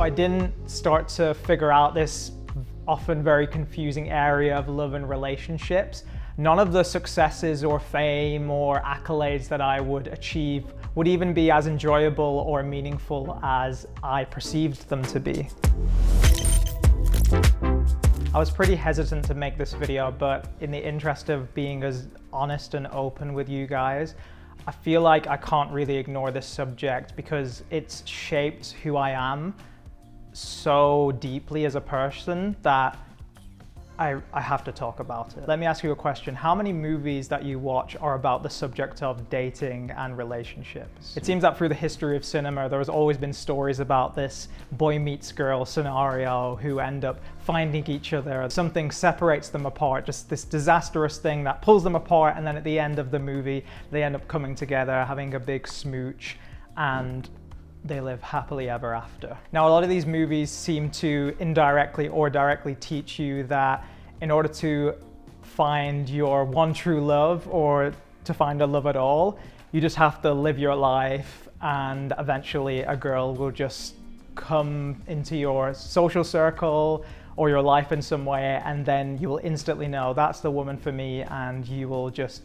If I didn't start to figure out this often very confusing area of love and relationships, none of the successes or fame or accolades that I would achieve would even be as enjoyable or meaningful as I perceived them to be. I was pretty hesitant to make this video, but in the interest of being as honest and open with you guys, I feel like I can't really ignore this subject because it's shaped who I am so deeply as a person that I have to talk about it. Let me ask you a question. How many movies that you watch are about the subject of dating and relationships? It seems that through the history of cinema, there has always been stories about this boy meets girl scenario who end up finding each other. Something separates them apart, just this disastrous thing that pulls them apart, and then at the end of the movie, they end up coming together, having a big smooch, and they live happily ever after. Now, a lot of these movies seem to indirectly or directly teach you that in order to find your one true love or to find a love at all, you just have to live your life, and eventually a girl will just come into your social circle or your life in some way, and then you will instantly know that's the woman for me, and you will just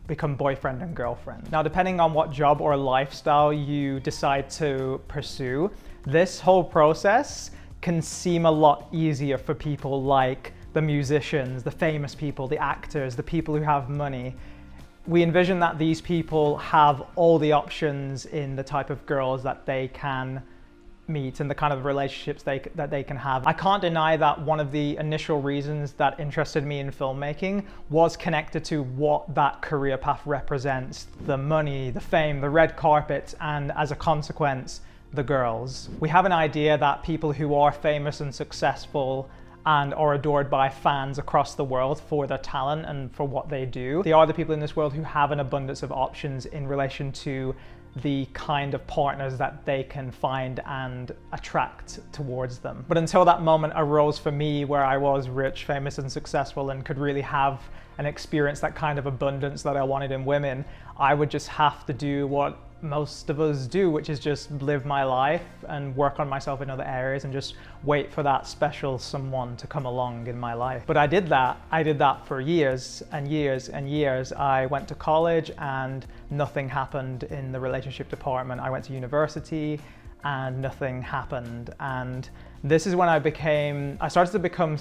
become boyfriend and girlfriend. Now, depending on what job or lifestyle you decide to pursue, this whole process can seem a lot easier for people like the musicians, the famous people, the actors, the people who have money. We envision that these people have all the options in the type of girls that they can meet and the kind of relationships that they can have. I can't deny that one of the initial reasons that interested me in filmmaking was connected to what that career path represents: the money, the fame, the red carpet, and as a consequence, the girls. We have an idea that people who are famous and successful and are adored by fans across the world for their talent and for what they do, they are the people in this world who have an abundance of options in relation to the kind of partners that they can find and attract towards them. But until that moment arose for me where I was rich, famous, and successful and could really have and experience that kind of abundance that I wanted in women, I would just have to do what most of us do, which is just live my life and work on myself in other areas and just wait for that special someone to come along in my life. But I did that for years and years and years. I went to college and nothing happened in the relationship department. I went to university and nothing happened. And this is when I started to become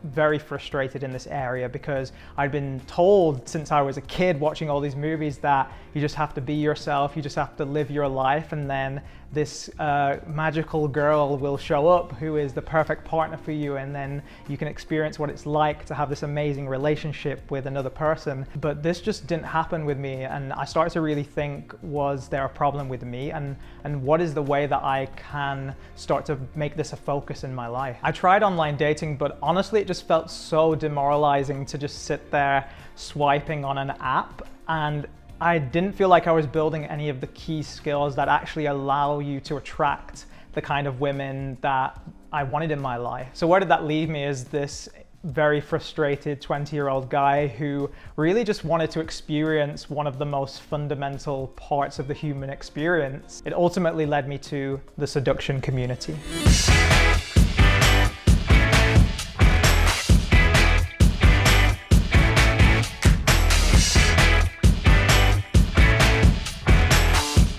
very frustrated in this area, because I'd been told since I was a kid watching all these movies that you just have to be yourself, you just have to live your life, and then this magical girl will show up who is the perfect partner for you, and then you can experience what it's like to have this amazing relationship with another person. But this just didn't happen with me, and I started to really think, was there a problem with me, and what is the way that I can start to make this a focus in my life? I tried online dating, but honestly it just felt so demoralizing to just sit there swiping on an app, and I didn't feel like I was building any of the key skills that actually allow you to attract the kind of women that I wanted in my life. So where did that leave me as this very frustrated 20-year-old guy who really just wanted to experience one of the most fundamental parts of the human experience? It ultimately led me to the seduction community.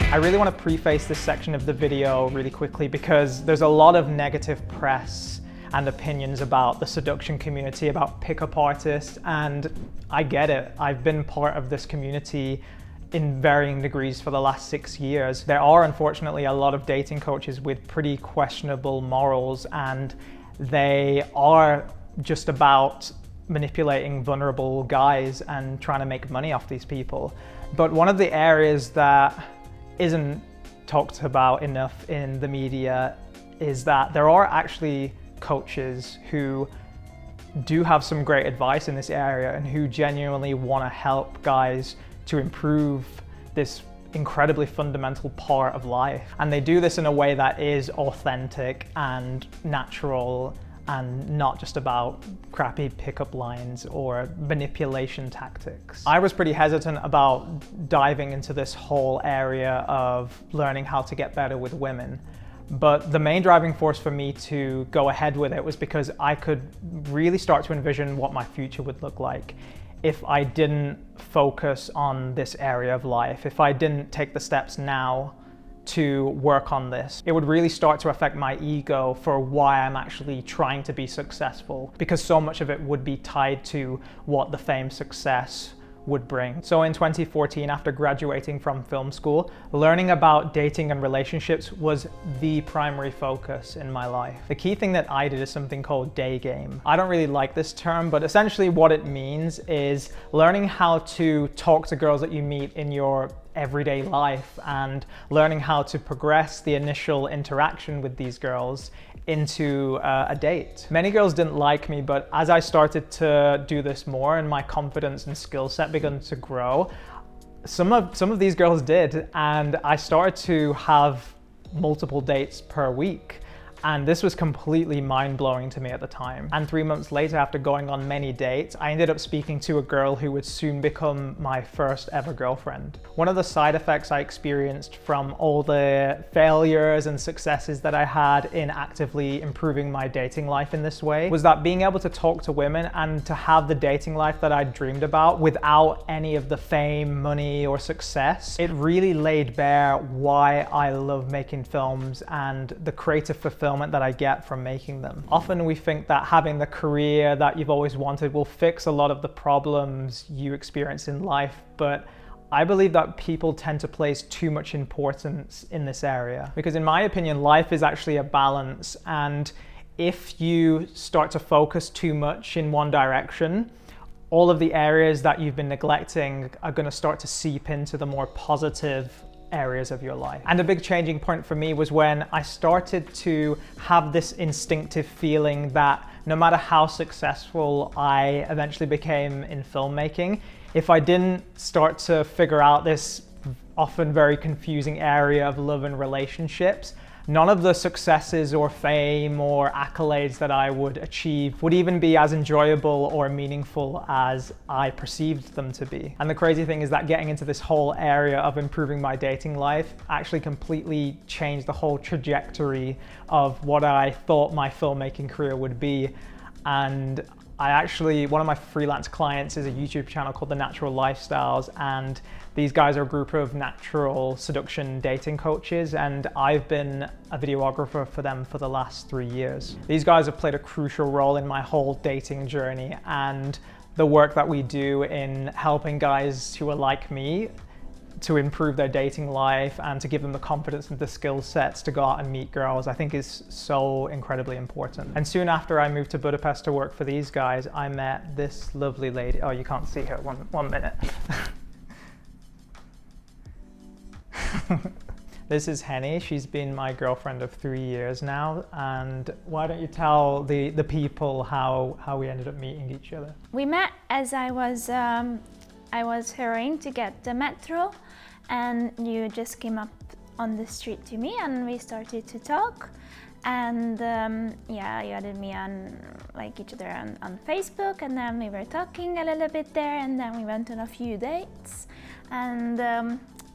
I really want to preface this section of the video really quickly because there's a lot of negative press and opinions about the seduction community, about pickup artists, and I get it. I've been part of this community in varying degrees for the last 6 years. There are unfortunately a lot of dating coaches with pretty questionable morals, and they are just about manipulating vulnerable guys and trying to make money off these people. But one of the areas that isn't talked about enough in the media is that there are actually coaches who do have some great advice in this area and who genuinely want to help guys to improve this incredibly fundamental part of life. And they do this in a way that is authentic and natural and not just about crappy pickup lines or manipulation tactics. I was pretty hesitant about diving into this whole area of learning how to get better with women. But the main driving force for me to go ahead with it was because I could really start to envision what my future would look like if I didn't focus on this area of life, if I didn't take the steps now to work on this. It would really start to affect my ego for why I'm actually trying to be successful, because so much of it would be tied to what the fame, success would bring. So in 2014, after graduating from film school, learning about dating and relationships was the primary focus in my life. The key thing that I did is something called day game. I don't really like this term, but essentially what it means is learning how to talk to girls that you meet in your everyday life and learning how to progress the initial interaction with these girls into a date. Many girls didn't like me, but as I started to do this more and my confidence and skill set began to grow, some of these girls did, and I started to have multiple dates per week. And this was completely mind-blowing to me at the time. And 3 months later, after going on many dates, I ended up speaking to a girl who would soon become my first ever girlfriend. One of the side effects I experienced from all the failures and successes that I had in actively improving my dating life in this way was that being able to talk to women and to have the dating life that I dreamed about without any of the fame, money, or success, it really laid bare why I love making films and the creative fulfillment that I get from making them. Often we think that having the career that you've always wanted will fix a lot of the problems you experience in life, but I believe that people tend to place too much importance in this area. Because in my opinion, life is actually a balance, and if you start to focus too much in one direction, all of the areas that you've been neglecting are going to start to seep into the more positive areas of your life. And a big changing point for me was when I started to have this instinctive feeling that no matter how successful I eventually became in filmmaking, if I didn't start to figure out this often very confusing area of love and relationships, none of the successes or fame or accolades that I would achieve would even be as enjoyable or meaningful as I perceived them to be. And the crazy thing is that getting into this whole area of improving my dating life actually completely changed the whole trajectory of what I thought my filmmaking career would be. And one of my freelance clients is a YouTube channel called The Natural Lifestyles, and these guys are a group of natural seduction dating coaches, and I've been a videographer for them for the last 3 years. These guys have played a crucial role in my whole dating journey and the work that we do in helping guys who are like me to improve their dating life and to give them the confidence and the skill sets to go out and meet girls, I think is so incredibly important. And soon after I moved to Budapest to work for these guys, I met this lovely lady. Oh, you can't see her, one minute. This is Henny. She's been my girlfriend of 3 years now. And why don't you tell the people how we ended up meeting each other? We met as I was hurrying to get the metro, and you just came up on the street to me and we started to talk. And yeah, you added me on each other on Facebook, and then we were talking a little bit there, and then we went on a few dates, and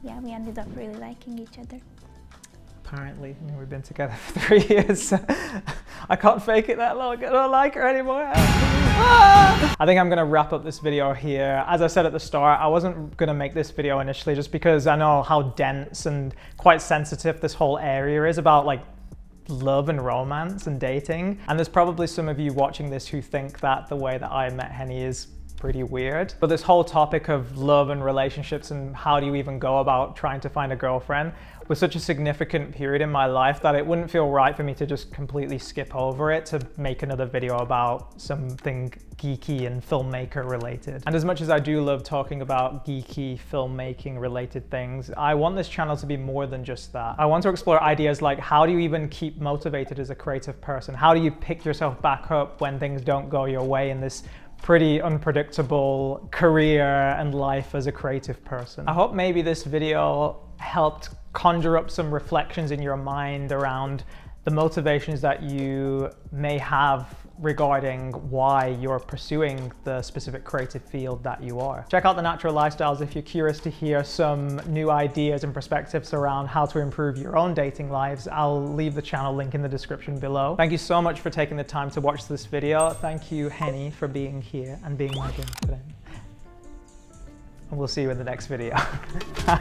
yeah, we ended up really liking each other. Apparently, I mean, we've been together for 3 years. I can't fake it that long. I don't like her anymore. I think I'm gonna wrap up this video here. As I said at the start, I wasn't gonna make this video initially just because I know how dense and quite sensitive this whole area is about love and romance and dating. And there's probably some of you watching this who think that the way that I met Henny is pretty weird. But this whole topic of love and relationships and how do you even go about trying to find a girlfriend was such a significant period in my life that it wouldn't feel right for me to just completely skip over it to make another video about something geeky and filmmaker related. And as much as I do love talking about geeky filmmaking related things, I want this channel to be more than just that. I want to explore ideas like how do you even keep motivated as a creative person? How do you pick yourself back up when things don't go your way in this pretty unpredictable career and life as a creative person? I hope maybe this video helped conjure up some reflections in your mind around the motivations that you may have regarding why you're pursuing the specific creative field that you are. Check out The Natural Lifestyles if you're curious to hear some new ideas and perspectives around how to improve your own dating lives. I'll leave the channel link in the description below. Thank you so much for taking the time to watch this video. Thank you, Henny, for being here and being my good friend. And we'll see you in the next video. Bye.